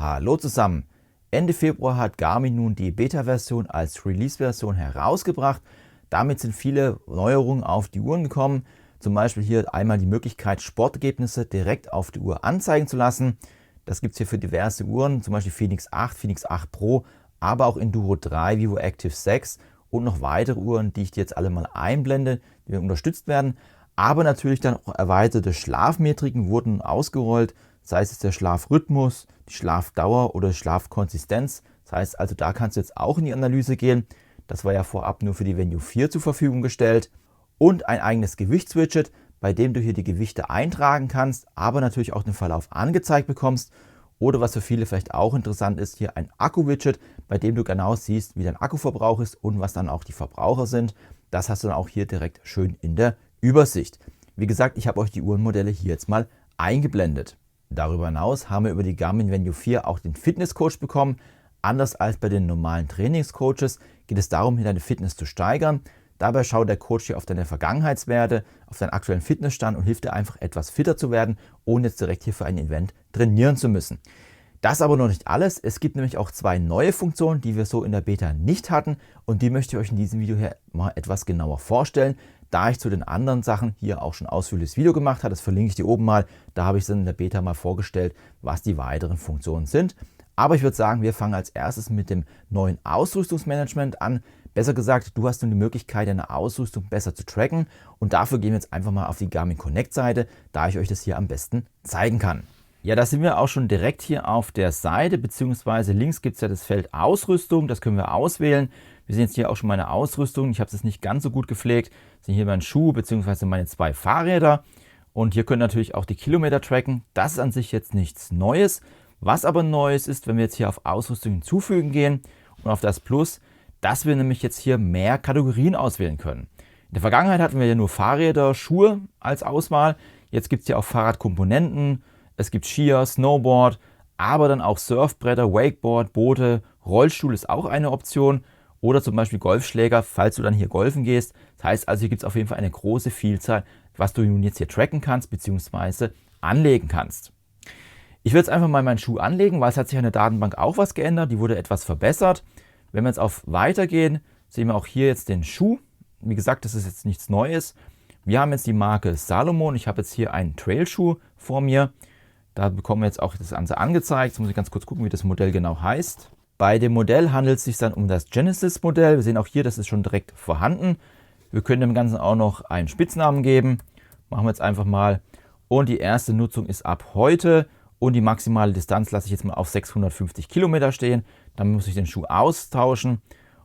Hallo zusammen! Ende Februar hat Garmin nun die Beta-Version als Release-Version herausgebracht. Damit sind viele Neuerungen auf die Uhren gekommen. Zum Beispiel hier einmal die Möglichkeit, Sportergebnisse direkt auf die Uhr anzeigen zu lassen. Das gibt es hier für diverse Uhren, zum Beispiel Fenix 8, Fenix 8 Pro, aber auch Enduro 3, Vivo Active 6 und noch weitere Uhren, die ich dir jetzt alle mal einblende, die unterstützt werden. Aber natürlich dann auch erweiterte Schlafmetriken wurden ausgerollt, sei es jetzt der Schlafrhythmus, die Schlafdauer oder Schlafkonsistenz. Das heißt also, da kannst du jetzt auch in die Analyse gehen. Das war ja vorab nur für die Venue 4 zur Verfügung gestellt. Und ein eigenes Gewichtswidget, bei dem du hier die Gewichte eintragen kannst, aber natürlich auch den Verlauf angezeigt bekommst. Oder was für viele vielleicht auch interessant ist, hier ein Akku-Widget, bei dem du genau siehst, wie dein Akkuverbrauch ist und was dann auch die Verbraucher sind. Das hast du dann auch hier direkt schön in der Übersicht. Wie gesagt, ich habe euch die Uhrenmodelle hier jetzt mal eingeblendet. Darüber hinaus haben wir über die Garmin Venue 4 auch den Fitnesscoach bekommen. Anders als bei den normalen Trainingscoaches geht es darum, hier deine Fitness zu steigern. Dabei schaut der Coach hier auf deine Vergangenheitswerte, auf deinen aktuellen Fitnessstand und hilft dir einfach etwas fitter zu werden, ohne jetzt direkt hier für ein Event trainieren zu müssen. Das ist aber noch nicht alles. Es gibt nämlich auch zwei neue Funktionen, die wir so in der Beta nicht hatten und die möchte ich euch in diesem Video hier mal etwas genauer vorstellen. Da ich zu den anderen Sachen hier auch schon ein ausführliches Video gemacht habe, das verlinke ich dir oben mal, da habe ich es in der Beta mal vorgestellt, was die weiteren Funktionen sind. Aber ich würde sagen, wir fangen als erstes mit dem neuen Ausrüstungsmanagement an. Besser gesagt, du hast nun die Möglichkeit, deine Ausrüstung besser zu tracken und dafür gehen wir jetzt einfach mal auf die Garmin Connect Seite, da ich euch das hier am besten zeigen kann. Ja, da sind wir auch schon direkt hier auf der Seite, beziehungsweise links gibt es ja das Feld Ausrüstung, das können wir auswählen. Wir sehen jetzt hier auch schon meine Ausrüstung, ich habe es nicht ganz so gut gepflegt. Das sind hier mein Schuh bzw. meine zwei Fahrräder und hier können natürlich auch die Kilometer tracken. Das ist an sich jetzt nichts Neues. Was aber Neues ist, wenn wir jetzt hier auf Ausrüstung hinzufügen gehen und auf das Plus, dass wir nämlich jetzt hier mehr Kategorien auswählen können. In der Vergangenheit hatten wir ja nur Fahrräder, Schuhe als Auswahl. Jetzt gibt es ja auch Fahrradkomponenten, es gibt Skier, Snowboard, aber dann auch Surfbretter, Wakeboard, Boote, Rollstuhl ist auch eine Option oder zum Beispiel Golfschläger, falls du dann hier golfen gehst. Das heißt also, hier gibt es auf jeden Fall eine große Vielzahl, was du nun jetzt hier tracken kannst bzw. anlegen kannst. Ich will jetzt einfach mal meinen Schuh anlegen, weil es hat sich an der Datenbank auch was geändert, die wurde etwas verbessert. Wenn wir jetzt auf Weitergehen, sehen wir auch hier jetzt den Schuh. Wie gesagt, das ist jetzt nichts Neues. Wir haben jetzt die Marke Salomon. Ich habe jetzt hier einen Trailschuh vor mir. Da bekommen wir jetzt auch das Ganze angezeigt. Jetzt muss ich ganz kurz gucken, wie das Modell genau heißt. Bei dem Modell handelt es sich dann um das Genesis-Modell. Wir sehen auch hier, das ist schon direkt vorhanden. Wir können dem Ganzen auch noch einen Spitznamen geben. Machen wir jetzt einfach mal. Und die erste Nutzung ist ab heute. Und die maximale Distanz lasse ich jetzt mal auf 650 Kilometer stehen. Dann muss ich den Schuh austauschen.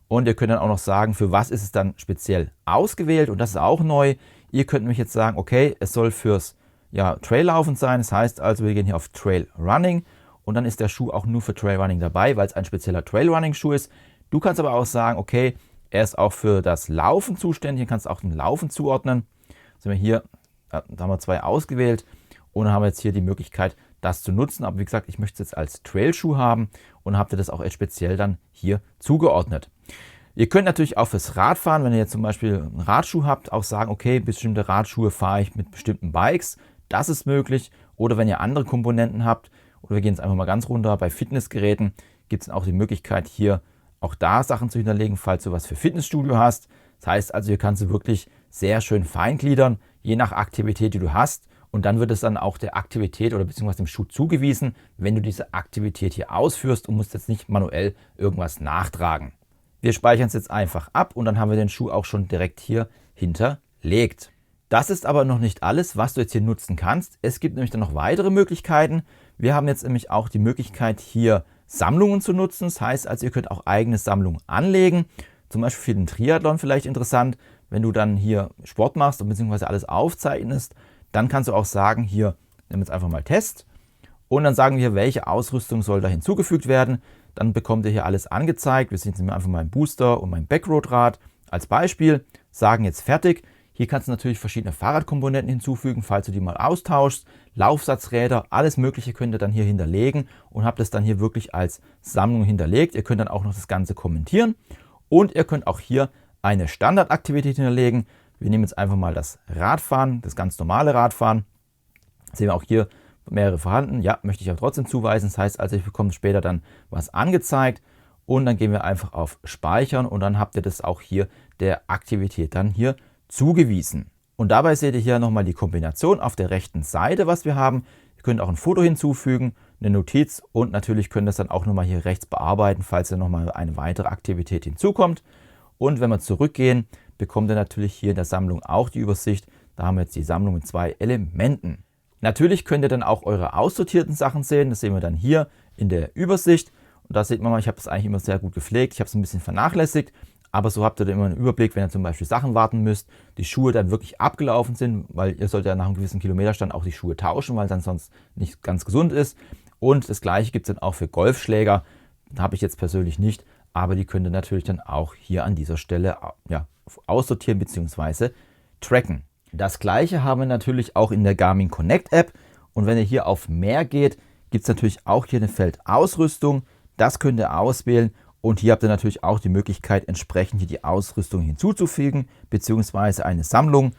Und ihr könnt dann auch noch sagen, für was ist es dann speziell ausgewählt. Und das ist auch neu. Ihr könnt nämlich jetzt sagen, okay, es soll fürs Traillaufen sein. Das heißt also, wir gehen hier auf Trail Running. Und dann ist der Schuh auch nur für Trailrunning dabei, weil es ein spezieller Trailrunning-Schuh ist. Du kannst aber auch sagen, okay, er ist auch für das Laufen zuständig. Hier kannst du auch dem Laufen zuordnen. Sind wir hier, da haben wir zwei ausgewählt. Und dann haben wir jetzt hier die Möglichkeit, das zu nutzen. Aber wie gesagt, ich möchte es jetzt als Trailschuh haben und habt ihr das auch speziell dann hier zugeordnet. Ihr könnt natürlich auch fürs Radfahren, wenn ihr jetzt zum Beispiel einen Radschuh habt, auch sagen, okay, bestimmte Radschuhe fahre ich mit bestimmten Bikes. Das ist möglich. Oder wenn ihr andere Komponenten habt, oder wir gehen jetzt einfach mal ganz runter, bei Fitnessgeräten gibt es auch die Möglichkeit, hier auch da Sachen zu hinterlegen, falls du was für Fitnessstudio hast. Das heißt also, hier kannst du wirklich sehr schön feingliedern, je nach Aktivität, die du hast. Und dann wird es dann auch der Aktivität oder beziehungsweise dem Schuh zugewiesen, wenn du diese Aktivität hier ausführst und musst jetzt nicht manuell irgendwas nachtragen. Wir speichern es jetzt einfach ab und dann haben wir den Schuh auch schon direkt hier hinterlegt. Das ist aber noch nicht alles, was du jetzt hier nutzen kannst. Es gibt nämlich dann noch weitere Möglichkeiten. Wir haben jetzt nämlich auch die Möglichkeit, hier Sammlungen zu nutzen. Das heißt also, ihr könnt auch eigene Sammlungen anlegen. Zum Beispiel für den Triathlon vielleicht interessant, wenn du dann hier Sport machst und beziehungsweise alles aufzeichnest. Dann kannst du auch sagen, hier, nehmen wir jetzt einfach mal Test und dann sagen wir, welche Ausrüstung soll da hinzugefügt werden. Dann bekommt ihr hier alles angezeigt. Wir sehen jetzt einfach meinen Booster und mein Backroad-Rad als Beispiel, sagen jetzt fertig. Hier kannst du natürlich verschiedene Fahrradkomponenten hinzufügen, falls du die mal austauschst. Laufsatzräder, alles Mögliche könnt ihr dann hier hinterlegen und habt es dann hier wirklich als Sammlung hinterlegt. Ihr könnt dann auch noch das Ganze kommentieren und ihr könnt auch hier eine Standardaktivität hinterlegen. Wir nehmen jetzt einfach mal das Radfahren, das ganz normale Radfahren. Sehen wir auch hier, mehrere vorhanden, ja, möchte ich auch trotzdem zuweisen. Das heißt also, ich bekomme später dann was angezeigt und dann gehen wir einfach auf Speichern und dann habt ihr das auch hier der Aktivität dann hier zugewiesen. Und dabei seht ihr hier nochmal die Kombination auf der rechten Seite, was wir haben. Ihr könnt auch ein Foto hinzufügen, eine Notiz und natürlich könnt ihr das dann auch nochmal hier rechts bearbeiten, falls ihr nochmal eine weitere Aktivität hinzukommt. Und wenn wir zurückgehen, bekommt ihr natürlich hier in der Sammlung auch die Übersicht. Da haben wir jetzt die Sammlung mit 2 Elementen. Natürlich könnt ihr dann auch eure aussortierten Sachen sehen. Das sehen wir dann hier in der Übersicht. Und da sieht man mal, ich habe das eigentlich immer sehr gut gepflegt. Ich habe es ein bisschen vernachlässigt. Aber so habt ihr dann immer einen Überblick, wenn ihr zum Beispiel Sachen warten müsst, die Schuhe dann wirklich abgelaufen sind, weil ihr sollt ja nach einem gewissen Kilometerstand auch die Schuhe tauschen, weil dann sonst nicht ganz gesund ist. Und das gleiche gibt es dann auch für Golfschläger. Habe ich jetzt persönlich nicht, aber die könnt ihr natürlich dann auch hier an dieser Stelle aussortieren bzw. tracken. Das gleiche haben wir natürlich auch in der Garmin Connect App. Und wenn ihr hier auf Mehr geht, gibt es natürlich auch hier ein Feld Ausrüstung. Das könnt ihr auswählen. Und hier habt ihr natürlich auch die Möglichkeit, entsprechend hier die Ausrüstung hinzuzufügen, beziehungsweise eine Sammlung.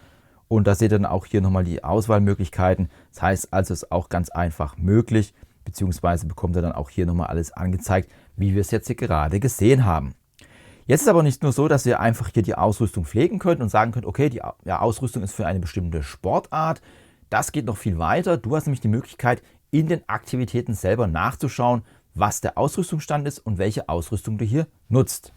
Und da seht ihr dann auch hier nochmal die Auswahlmöglichkeiten. Das heißt also, es ist auch ganz einfach möglich, beziehungsweise bekommt ihr dann auch hier nochmal alles angezeigt, wie wir es jetzt hier gerade gesehen haben. Jetzt ist aber nicht nur so, dass ihr einfach hier die Ausrüstung pflegen könnt und sagen könnt, okay, die Ausrüstung ist für eine bestimmte Sportart. Das geht noch viel weiter. Du hast nämlich die Möglichkeit, in den Aktivitäten selber nachzuschauen, was der Ausrüstungsstand ist und welche Ausrüstung du hier nutzt.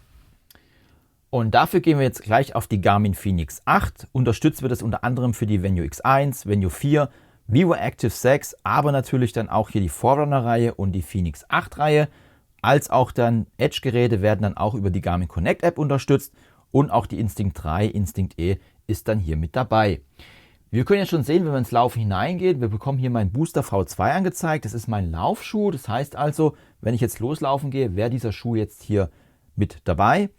Und dafür gehen wir jetzt gleich auf die Garmin Fenix 8. Unterstützt wird es unter anderem für die Venue X1, Venue 4, Vivo Active 6, aber natürlich dann auch hier die Forerunner-Reihe und die Fenix 8-Reihe. Als auch dann Edge-Geräte werden dann auch über die Garmin Connect App unterstützt und auch die Instinct 3, Instinct E ist dann hier mit dabei. Wir können jetzt schon sehen, wenn wir ins Laufen hineingehen, wir bekommen hier meinen Booster V2 angezeigt. Das ist mein Laufschuh. Das heißt also, wenn ich jetzt loslaufen gehe, wäre dieser Schuh jetzt hier mit dabei.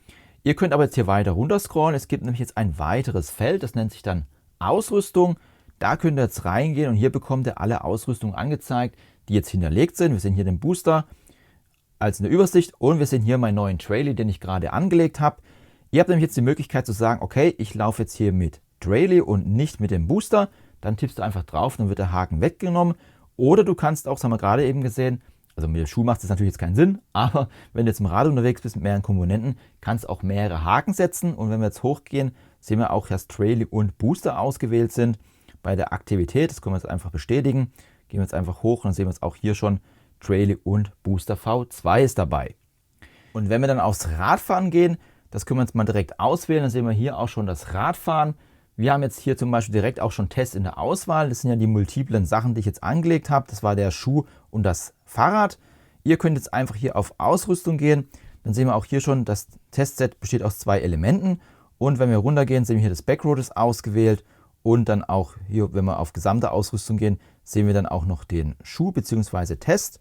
Ihr könnt aber jetzt hier weiter runter scrollen. Es gibt nämlich jetzt ein weiteres Feld, das nennt sich dann Ausrüstung. Da könnt ihr jetzt reingehen und hier bekommt ihr alle Ausrüstungen angezeigt, die jetzt hinterlegt sind. Wir sehen hier den Booster als eine Übersicht und wir sehen hier meinen neuen Trailer, den ich gerade angelegt habe. Ihr habt nämlich jetzt die Möglichkeit zu sagen, okay, ich laufe jetzt hier mit Trailer und nicht mit dem Booster. Dann tippst du einfach drauf, dann wird der Haken weggenommen. Oder du kannst auch, das haben wir gerade eben gesehen, also mit dem Schuh macht es natürlich jetzt keinen Sinn, aber wenn du jetzt im Rad unterwegs bist mit mehreren Komponenten, kannst du auch mehrere Haken setzen. Und wenn wir jetzt hochgehen, sehen wir auch, dass Trailer und Booster ausgewählt sind. Bei der Aktivität, das können wir jetzt einfach bestätigen, gehen wir jetzt einfach hoch und dann sehen wir jetzt auch hier schon, Trailer und Booster V2 ist dabei. Und wenn wir dann aufs Radfahren gehen, das können wir jetzt mal direkt auswählen, dann sehen wir hier auch schon das Radfahren. Wir haben jetzt hier zum Beispiel direkt auch schon Tests in der Auswahl. Das sind ja die multiplen Sachen, die ich jetzt angelegt habe. Das war der Schuh und das Fahrrad. Ihr könnt jetzt einfach hier auf Ausrüstung gehen. Dann sehen wir auch hier schon, das Testset besteht aus 2 Elementen. Und wenn wir runtergehen, sehen wir hier, das Backroad ist ausgewählt. Und dann auch hier, wenn wir auf gesamte Ausrüstung gehen, sehen wir dann auch noch den Schuh bzw. Test.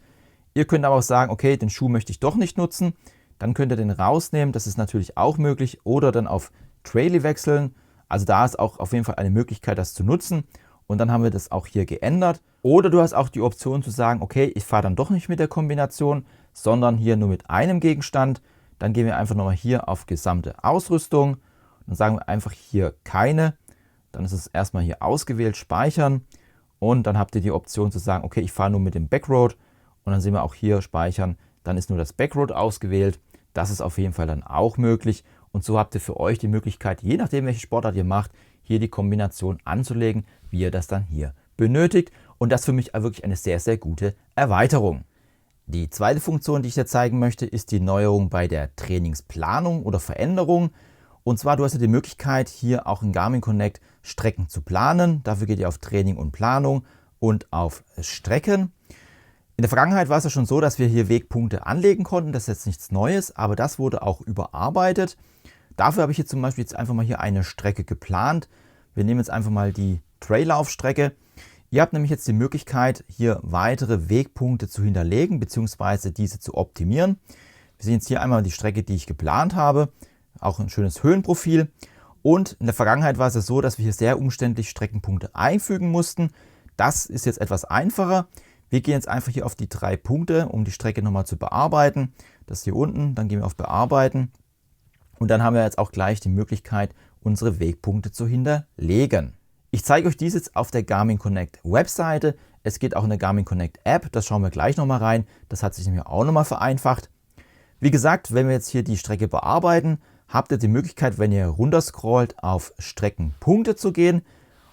Ihr könnt aber auch sagen, okay, den Schuh möchte ich doch nicht nutzen. Dann könnt ihr den rausnehmen. Das ist natürlich auch möglich. Oder dann auf Trailer wechseln. Also da ist auch auf jeden Fall eine Möglichkeit, das zu nutzen. Und dann haben wir das auch hier geändert. Oder du hast auch die Option zu sagen, okay, ich fahre dann doch nicht mit der Kombination, sondern hier nur mit einem Gegenstand. Dann gehen wir einfach nochmal hier auf gesamte Ausrüstung. Dann sagen wir einfach hier keine. Dann ist es erstmal hier ausgewählt, speichern. Und dann habt ihr die Option zu sagen, okay, ich fahre nur mit dem Backroad. Und dann sehen wir auch hier speichern. Dann ist nur das Backroad ausgewählt. Das ist auf jeden Fall dann auch möglich. Und so habt ihr für euch die Möglichkeit, je nachdem welche Sportart ihr macht, hier die Kombination anzulegen, wie ihr das dann hier benötigt. Und das ist für mich wirklich eine sehr, sehr gute Erweiterung. Die zweite Funktion, die ich dir zeigen möchte, ist die Neuerung bei der Trainingsplanung oder Veränderung. Und zwar, du hast ja die Möglichkeit, hier auch in Garmin Connect Strecken zu planen. Dafür geht ihr auf Training und Planung und auf Strecken. In der Vergangenheit war es ja schon so, dass wir hier Wegpunkte anlegen konnten. Das ist jetzt nichts Neues, aber das wurde auch überarbeitet. Dafür habe ich jetzt zum Beispiel jetzt einfach mal hier eine Strecke geplant. Wir nehmen jetzt einfach mal die Traillaufstrecke. Ihr habt nämlich jetzt die Möglichkeit, hier weitere Wegpunkte zu hinterlegen bzw. diese zu optimieren. Wir sehen jetzt hier einmal die Strecke, die ich geplant habe. Auch ein schönes Höhenprofil. Und in der Vergangenheit war es ja so, dass wir hier sehr umständlich Streckenpunkte einfügen mussten. Das ist jetzt etwas einfacher. Wir gehen jetzt einfach hier auf die 3 Punkte, um die Strecke nochmal zu bearbeiten. Das hier unten, dann gehen wir auf Bearbeiten. Und dann haben wir jetzt auch gleich die Möglichkeit, unsere Wegpunkte zu hinterlegen. Ich zeige euch dies jetzt auf der Garmin Connect Webseite. Es geht auch in der Garmin Connect App, das schauen wir gleich nochmal rein. Das hat sich nämlich auch nochmal vereinfacht. Wie gesagt, wenn wir jetzt hier die Strecke bearbeiten, habt ihr die Möglichkeit, wenn ihr runterscrollt, auf Streckenpunkte zu gehen.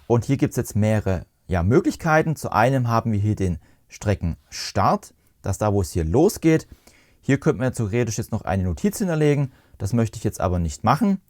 Und hier gibt es jetzt mehrere Möglichkeiten. Zu einem haben wir hier den Streckenstart, das ist da, wo es hier losgeht. Hier könnten wir theoretisch jetzt noch eine Notiz hinterlegen. Das möchte ich jetzt aber nicht machen.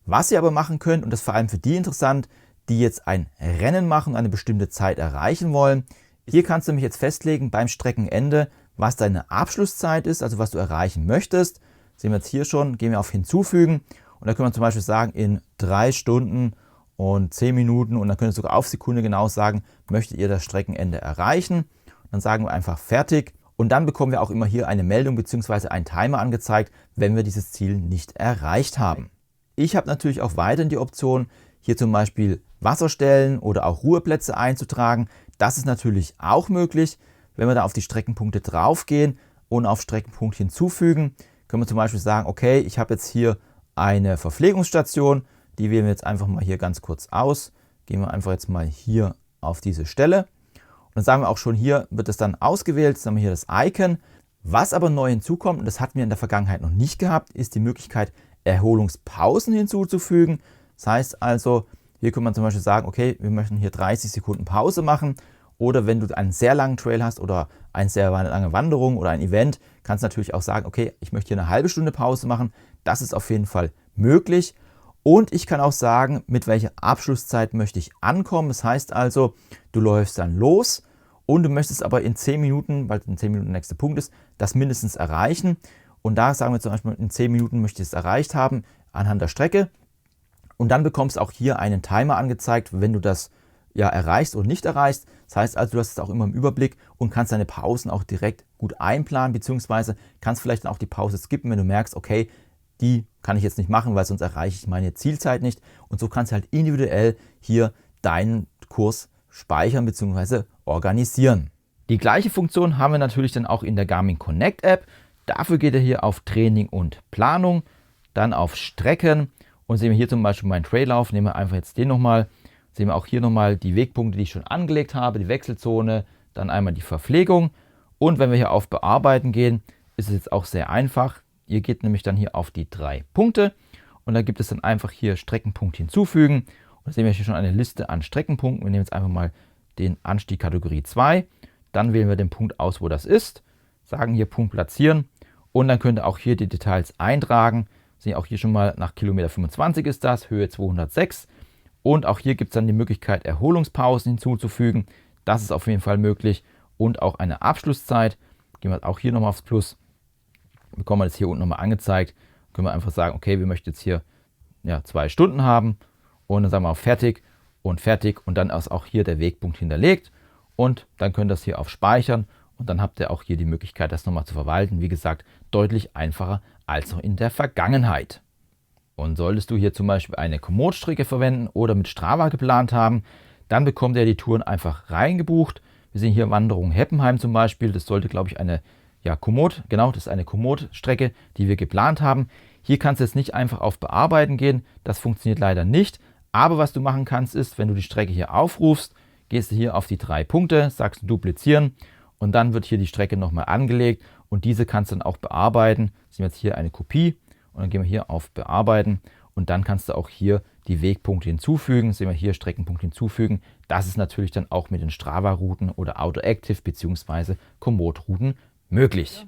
Was ihr aber machen könnt, und das ist vor allem für die interessant, die jetzt ein Rennen machen, eine bestimmte Zeit erreichen wollen. Hier kannst du nämlich jetzt festlegen beim Streckenende, was deine Abschlusszeit ist, also was du erreichen möchtest. Sehen wir jetzt hier schon, gehen wir auf Hinzufügen und da können wir zum Beispiel sagen, in 3 Stunden und 10 Minuten und dann könnt ihr sogar auf Sekunde genau sagen, möchtet ihr das Streckenende erreichen. Und dann sagen wir einfach fertig und dann bekommen wir auch immer hier eine Meldung bzw. einen Timer angezeigt, wenn wir dieses Ziel nicht erreicht haben. Ich habe natürlich auch weiterhin die Option, hier zum Beispiel Wasserstellen oder auch Ruheplätze einzutragen. Das ist natürlich auch möglich. Wenn wir da auf die Streckenpunkte draufgehen und auf Streckenpunkt hinzufügen, können wir zum Beispiel sagen, okay, ich habe jetzt hier eine Verpflegungsstation, die wählen wir jetzt einfach mal hier ganz kurz aus. Gehen wir einfach jetzt mal hier auf diese Stelle. Und dann sagen wir auch schon, hier wird es dann ausgewählt, jetzt haben wir hier das Icon. Was aber neu hinzukommt, und das hatten wir in der Vergangenheit noch nicht gehabt, ist die Möglichkeit, Erholungspausen hinzuzufügen. Das heißt also, hier kann man zum Beispiel sagen, okay, wir möchten hier 30 Sekunden Pause machen. Oder wenn du einen sehr langen Trail hast oder eine sehr lange Wanderung oder ein Event, kannst du natürlich auch sagen, okay, ich möchte hier eine halbe Stunde Pause machen. Das ist auf jeden Fall möglich. Und ich kann auch sagen, mit welcher Abschlusszeit möchte ich ankommen. Das heißt also, du läufst dann los und du möchtest aber in 10 Minuten, weil in 10 Minuten der nächste Punkt ist, das mindestens erreichen. Und da sagen wir zum Beispiel, in 10 Minuten möchte ich es erreicht haben anhand der Strecke. Und dann bekommst du auch hier einen Timer angezeigt, wenn du das erreichst oder nicht erreichst. Das heißt also, du hast es auch immer im Überblick und kannst deine Pausen auch direkt gut einplanen, beziehungsweise kannst vielleicht dann auch die Pause skippen, wenn du merkst, okay, die kann ich jetzt nicht machen, weil sonst erreiche ich meine Zielzeit nicht. Und so kannst du halt individuell hier deinen Kurs speichern bzw. organisieren. Die gleiche Funktion haben wir natürlich dann auch in der Garmin Connect App. Dafür geht ihr hier auf Training und Planung, dann auf Strecken und sehen wir hier zum Beispiel meinen Traillauf. Nehmen wir einfach jetzt den nochmal. Sehen wir auch hier nochmal die Wegpunkte, die ich schon angelegt habe, die Wechselzone, dann einmal die Verpflegung. Und wenn wir hier auf Bearbeiten gehen, ist es jetzt auch sehr einfach. Ihr geht nämlich dann hier auf die 3 Punkte und da gibt es dann einfach hier Streckenpunkt hinzufügen. Und da sehen wir hier schon eine Liste an Streckenpunkten. Wir nehmen jetzt einfach mal den Anstieg Kategorie 2. Dann wählen wir den Punkt aus, wo das ist, sagen hier Punkt platzieren und dann könnt ihr auch hier die Details eintragen. Sehen auch hier schon mal nach Kilometer 25 ist das, Höhe 206. Und auch hier gibt es dann die Möglichkeit, Erholungspausen hinzuzufügen. Das ist auf jeden Fall möglich. Und auch eine Abschlusszeit. Gehen wir auch hier nochmal aufs Plus. Bekommen wir das hier unten nochmal angezeigt. Können wir einfach sagen, okay, wir möchten jetzt hier 2 Stunden haben. Und dann sagen wir auf fertig und fertig. Und dann ist auch hier der Wegpunkt hinterlegt. Und dann könnt ihr das hier auf Speichern. Und dann habt ihr auch hier die Möglichkeit, das nochmal zu verwalten. Wie gesagt, deutlich einfacher als noch in der Vergangenheit. Und solltest du hier zum Beispiel eine Komoot-Strecke verwenden oder mit Strava geplant haben, dann bekommt ihr die Touren einfach reingebucht. Wir sehen hier Wanderung Heppenheim zum Beispiel. Das sollte, glaube ich, eine Komoot, genau, das ist eine Komoot-Strecke, die wir geplant haben. Hier kannst du jetzt nicht einfach auf Bearbeiten gehen. Das funktioniert leider nicht. Aber was du machen kannst, ist, wenn du die Strecke hier aufrufst, gehst du hier auf die 3 Punkte, sagst duplizieren und dann wird hier die Strecke nochmal angelegt und diese kannst du dann auch bearbeiten. Das ist jetzt hier eine Kopie. Und dann gehen wir hier auf Bearbeiten und dann kannst du auch hier die Wegpunkte hinzufügen. Sehen wir hier Streckenpunkt hinzufügen. Das ist natürlich dann auch mit den Strava-Routen oder AutoActive bzw. Komoot-Routen möglich.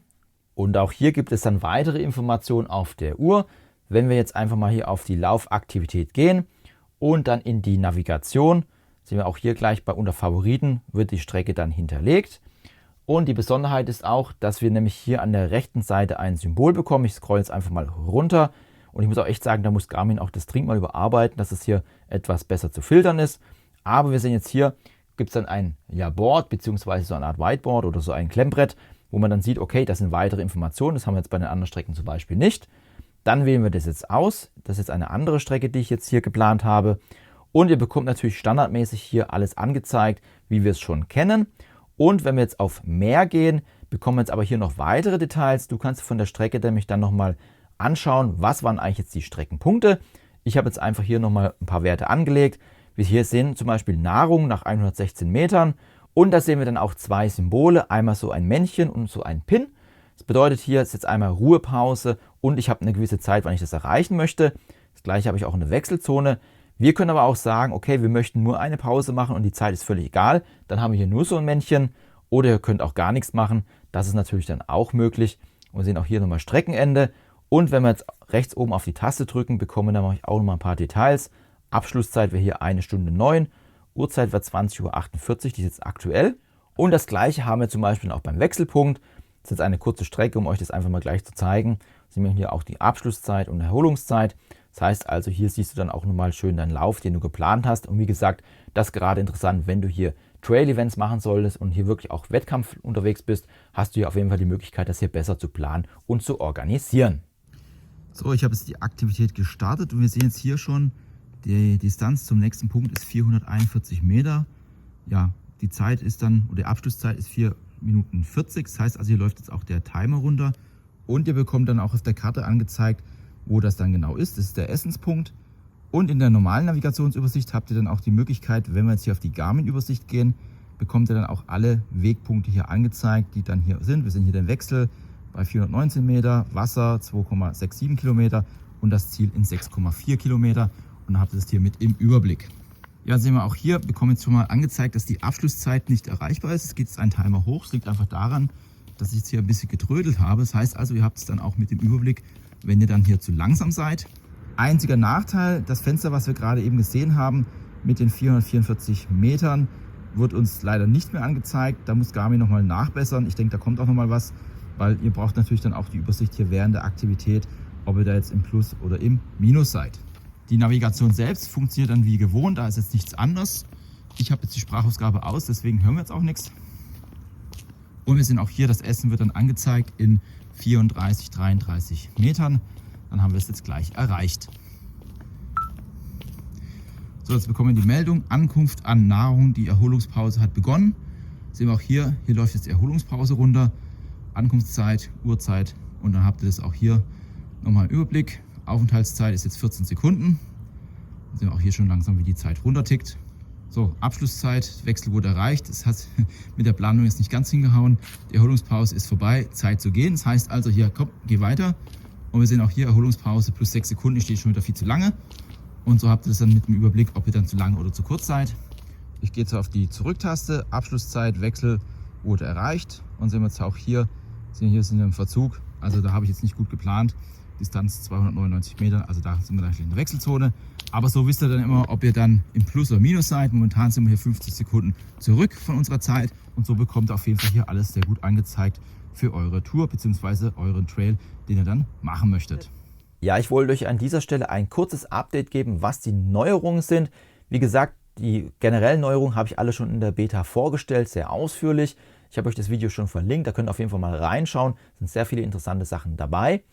Und auch hier gibt es dann weitere Informationen auf der Uhr. Wenn wir jetzt einfach mal hier auf die Laufaktivität gehen und dann in die Navigation, sehen wir auch hier gleich bei unter Favoriten wird die Strecke dann hinterlegt. Und die Besonderheit ist auch, dass wir nämlich hier an der rechten Seite ein Symbol bekommen. Ich scrolle jetzt einfach mal runter und ich muss auch echt sagen, da muss Garmin auch das dringend mal überarbeiten, dass es hier etwas besser zu filtern ist. Aber wir sehen jetzt hier, gibt es dann ein Board bzw. so eine Art Whiteboard oder so ein Klemmbrett, wo man dann sieht, okay, das sind weitere Informationen. Das haben wir jetzt bei den anderen Strecken zum Beispiel nicht. Dann wählen wir das jetzt aus. Das ist jetzt eine andere Strecke, die ich jetzt hier geplant habe. Und ihr bekommt natürlich standardmäßig hier alles angezeigt, wie wir es schon kennen. Und wenn wir jetzt auf mehr gehen, bekommen wir jetzt aber hier noch weitere Details. Du kannst von der Strecke nämlich dann nochmal anschauen, was waren eigentlich jetzt die Streckenpunkte. Ich habe jetzt einfach hier nochmal ein paar Werte angelegt. Wir hier sehen zum Beispiel Nahrung nach 116 Metern und da sehen wir dann auch zwei Symbole, einmal so ein Männchen und so ein Pin. Das bedeutet, hier ist jetzt einmal Ruhepause und ich habe eine gewisse Zeit, wann ich das erreichen möchte. Das gleiche habe ich auch eine Wechselzone. Wir können aber auch sagen, okay, wir möchten nur eine Pause machen und die Zeit ist völlig egal. Dann haben wir hier nur so ein Männchen oder ihr könnt auch gar nichts machen. Das ist natürlich dann auch möglich. Und wir sehen auch hier nochmal Streckenende. Und wenn wir jetzt rechts oben auf die Taste drücken, bekommen wir dann auch nochmal ein paar Details. Abschlusszeit wäre hier 1 Stunde 9, Uhrzeit war 20:48 Uhr, die ist jetzt aktuell. Und das gleiche haben wir zum Beispiel auch beim Wechselpunkt. Das ist jetzt eine kurze Strecke, um euch das einfach mal gleich zu zeigen. Sehen wir hier auch die Abschlusszeit und Erholungszeit. Das heißt also, hier siehst du dann auch nochmal schön deinen Lauf, den du geplant hast. Und wie gesagt, das ist gerade interessant, wenn du hier Trail-Events machen solltest und hier wirklich auch Wettkampf unterwegs bist, hast du hier auf jeden Fall die Möglichkeit, das hier besser zu planen und zu organisieren. So, ich habe jetzt die Aktivität gestartet und wir sehen jetzt hier schon, die Distanz zum nächsten Punkt ist 441 Meter. Ja, die Zeit ist dann, oder die Abschlusszeit ist 4 Minuten 40. Das heißt also, hier läuft jetzt auch der Timer runter und ihr bekommt dann auch auf der Karte angezeigt, wo das dann genau ist. Das ist der Essenspunkt. Und in der normalen Navigationsübersicht habt ihr dann auch die Möglichkeit, wenn wir jetzt hier auf die Garmin-Übersicht gehen, bekommt ihr dann auch alle Wegpunkte hier angezeigt, die dann hier sind. Wir sehen hier den Wechsel bei 419 Meter, Wasser 2,67 Kilometer und das Ziel in 6,4 Kilometer. Und dann habt ihr das hier mit im Überblick. Ja, sehen wir auch hier, bekommen jetzt schon mal angezeigt, dass die Abschlusszeit nicht erreichbar ist. Es geht jetzt ein Timer hoch. Es liegt einfach daran, dass ich jetzt hier ein bisschen getrödelt habe. Das heißt also, ihr habt es dann auch mit dem Überblick, wenn ihr dann hier zu langsam seid. Einziger Nachteil, das Fenster, was wir gerade eben gesehen haben, mit den 444 Metern, wird uns leider nicht mehr angezeigt. Da muss Garmin nochmal nachbessern. Ich denke, da kommt auch nochmal was, weil ihr braucht natürlich dann auch die Übersicht hier während der Aktivität, ob ihr da jetzt im Plus oder im Minus seid. Die Navigation selbst funktioniert dann wie gewohnt, da ist jetzt nichts anders. Ich habe jetzt die Sprachausgabe aus, deswegen hören wir jetzt auch nichts. Und wir sehen auch hier, das Essen wird dann angezeigt in 34, 33 Metern. Dann haben wir es jetzt gleich erreicht. So, jetzt bekommen wir die Meldung, Ankunft an Nahrung, die Erholungspause hat begonnen. Sehen wir auch hier läuft jetzt die Erholungspause runter. Ankunftszeit, Uhrzeit und dann habt ihr das auch hier nochmal einen Überblick. Aufenthaltszeit ist jetzt 14 Sekunden. Dann sehen wir auch hier schon langsam, wie die Zeit runtertickt. So, Abschlusszeit, Wechsel wurde erreicht. Das hat mit der Planung jetzt nicht ganz hingehauen. Die Erholungspause ist vorbei, Zeit zu gehen. Das heißt also hier, komm, geh weiter. Und wir sehen auch hier Erholungspause plus 6 Sekunden, steht schon wieder viel zu lange. Und so habt ihr das dann mit dem Überblick, ob ihr dann zu lange oder zu kurz seid. Ich gehe jetzt auf die Zurücktaste, Abschlusszeit, Wechsel wurde erreicht. Und sehen wir jetzt auch hier, sehen hier sind wir im Verzug. Also da habe ich jetzt nicht gut geplant. Distanz 299 Meter, also da sind wir gleich in der Wechselzone. Aber so wisst ihr dann immer, ob ihr dann im Plus oder Minus seid. Momentan sind wir hier 50 Sekunden zurück von unserer Zeit. Und so bekommt ihr auf jeden Fall hier alles sehr gut angezeigt für eure Tour bzw. euren Trail, den ihr dann machen möchtet. Ja, ich wollte euch an dieser Stelle ein kurzes Update geben, was die Neuerungen sind. Wie gesagt, die generellen Neuerungen habe ich alle schon in der Beta vorgestellt, sehr ausführlich. Ich habe euch das Video schon verlinkt, da könnt ihr auf jeden Fall mal reinschauen. Es sind sehr viele interessante Sachen dabei.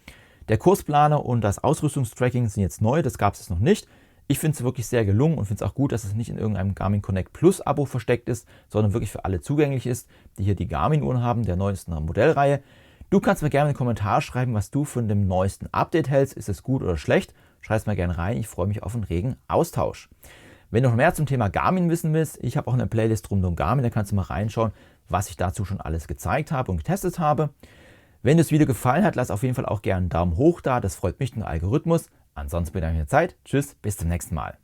Der Kursplaner und das Ausrüstungstracking sind jetzt neu, das gab es noch nicht. Ich finde es wirklich sehr gelungen und finde es auch gut, dass es nicht in irgendeinem Garmin Connect Plus Abo versteckt ist, sondern wirklich für alle zugänglich ist, die hier die Garmin-Uhren haben, der neuesten Modellreihe. Du kannst mir gerne einen Kommentar schreiben, was du von dem neuesten Update hältst. Ist es gut oder schlecht? Schreib es mir gerne rein, ich freue mich auf einen regen Austausch. Wenn du noch mehr zum Thema Garmin wissen willst, ich habe auch eine Playlist rund um Garmin, da kannst du mal reinschauen, was ich dazu schon alles gezeigt habe und getestet habe. Wenn dir das Video gefallen hat, lass auf jeden Fall auch gerne einen Daumen hoch da, das freut mich, den Algorithmus. Ansonsten bedanke ich mich für die Zeit. Tschüss, bis zum nächsten Mal.